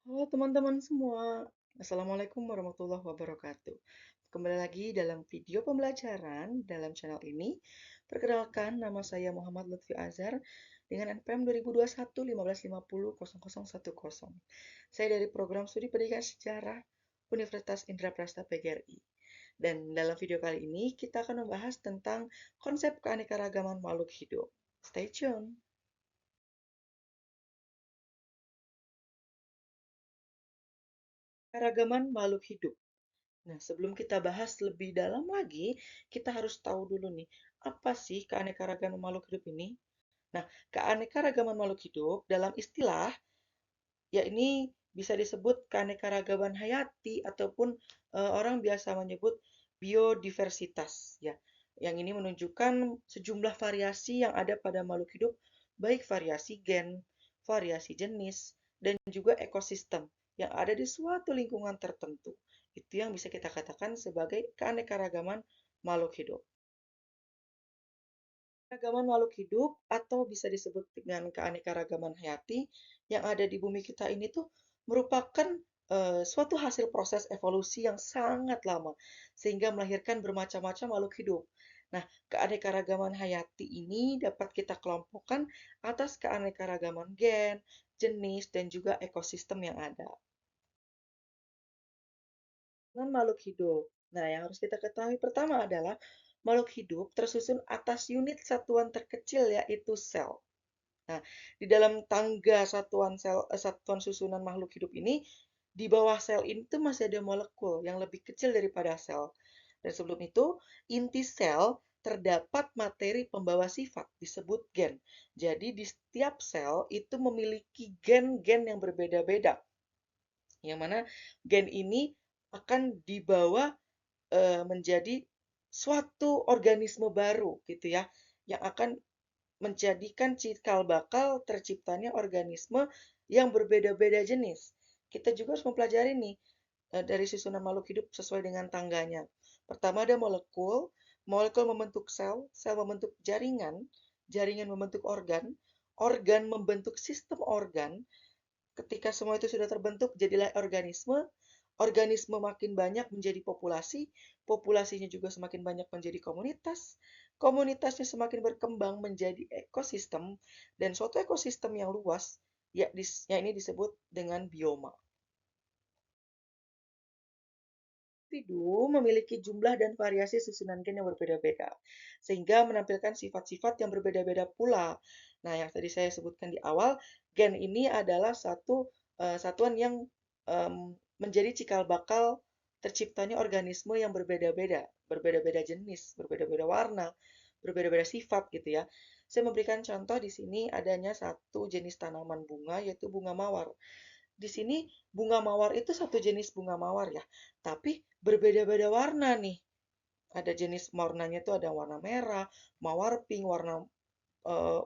Halo teman-teman semua, Assalamualaikum warahmatullahi wabarakatuh. Kembali lagi dalam video pembelajaran dalam channel ini. Perkenalkan, nama saya Muhammad Lutfi Azhar dengan NPM 2021 1550 0010. Saya dari Program Studi Pendidikan Sejarah Universitas Indraprasta PGRI. Dan dalam video kali ini kita akan membahas tentang konsep keanekaragaman makhluk hidup. Stay tune! Keanekaragaman makhluk hidup. Nah, sebelum kita bahas lebih dalam lagi, kita harus tahu dulu nih, apa sih keanekaragaman makhluk hidup ini? Nah, keanekaragaman makhluk hidup dalam istilah, ya ini bisa disebut keanekaragaman hayati ataupun orang biasa menyebut biodiversitas, ya. Yang ini menunjukkan sejumlah variasi yang ada pada makhluk hidup, baik variasi gen, variasi jenis, dan juga ekosistem yang ada di suatu lingkungan tertentu. Itu yang bisa kita katakan sebagai keanekaragaman makhluk hidup. Keanekaragaman makhluk hidup atau bisa disebut dengan keanekaragaman hayati yang ada di bumi kita ini tuh merupakan suatu hasil proses evolusi yang sangat lama sehingga melahirkan bermacam-macam makhluk hidup. Nah, keanekaragaman hayati ini dapat kita kelompokkan atas keanekaragaman gen, jenis, dan juga ekosistem yang ada. Dengan makhluk hidup. Nah, yang harus kita ketahui pertama adalah makhluk hidup tersusun atas unit satuan terkecil yaitu sel. Nah, di dalam tangga satuan susunan makhluk hidup ini, di bawah sel ini tuh masih ada molekul yang lebih kecil daripada sel. Dan sebelum itu, inti sel terdapat materi pembawa sifat disebut gen. Jadi di setiap sel itu memiliki gen-gen yang berbeda-beda. Yang mana gen ini akan dibawa menjadi suatu organisme baru gitu ya, yang akan menjadikan cikal bakal terciptanya organisme yang berbeda-beda jenis. Kita juga harus mempelajari nih dari susunan makhluk hidup sesuai dengan tangganya. Pertama ada molekul, molekul membentuk sel, sel membentuk jaringan, jaringan membentuk organ, organ membentuk sistem organ. Ketika semua itu sudah terbentuk, jadilah organisme. Organisme makin banyak menjadi populasi, populasinya juga semakin banyak menjadi komunitas, komunitasnya semakin berkembang menjadi ekosistem, dan suatu ekosistem yang luas, ya ini disebut dengan bioma. Individu memiliki jumlah dan variasi susunan gen yang berbeda-beda, sehingga menampilkan sifat-sifat yang berbeda-beda pula. Nah, yang tadi saya sebutkan di awal, gen ini adalah satuan yang menjadi cikal bakal terciptanya organisme yang berbeda-beda, berbeda-beda jenis, berbeda-beda warna, berbeda-beda sifat gitu ya. Saya memberikan contoh di sini adanya satu jenis tanaman bunga yaitu bunga mawar. Di sini bunga mawar itu satu jenis bunga mawar ya, tapi berbeda-beda warna nih. Ada jenis warnanya itu ada warna merah, mawar pink, warna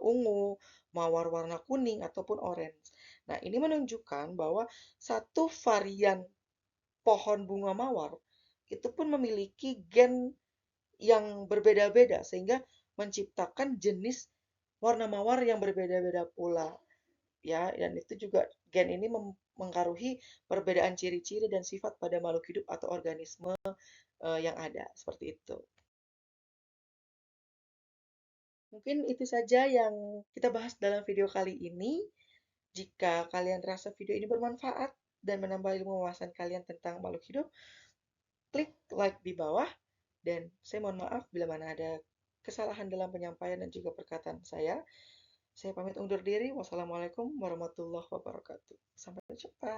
ungu, mawar warna kuning ataupun orange. Nah, ini menunjukkan bahwa satu varian pohon bunga mawar itu pun memiliki gen yang berbeda-beda sehingga menciptakan jenis warna mawar yang berbeda-beda pula ya, dan itu juga gen ini mengaruhi perbedaan ciri-ciri dan sifat pada makhluk hidup atau organisme yang ada seperti itu. Mungkin itu saja yang kita bahas dalam video kali ini. Jika kalian rasa video ini bermanfaat dan menambah ilmu wawasan kalian tentang makhluk hidup, klik like di bawah. Dan saya mohon maaf bila mana ada kesalahan dalam penyampaian dan juga perkataan saya. Saya pamit undur diri. Wassalamualaikum warahmatullahi wabarakatuh. Sampai jumpa.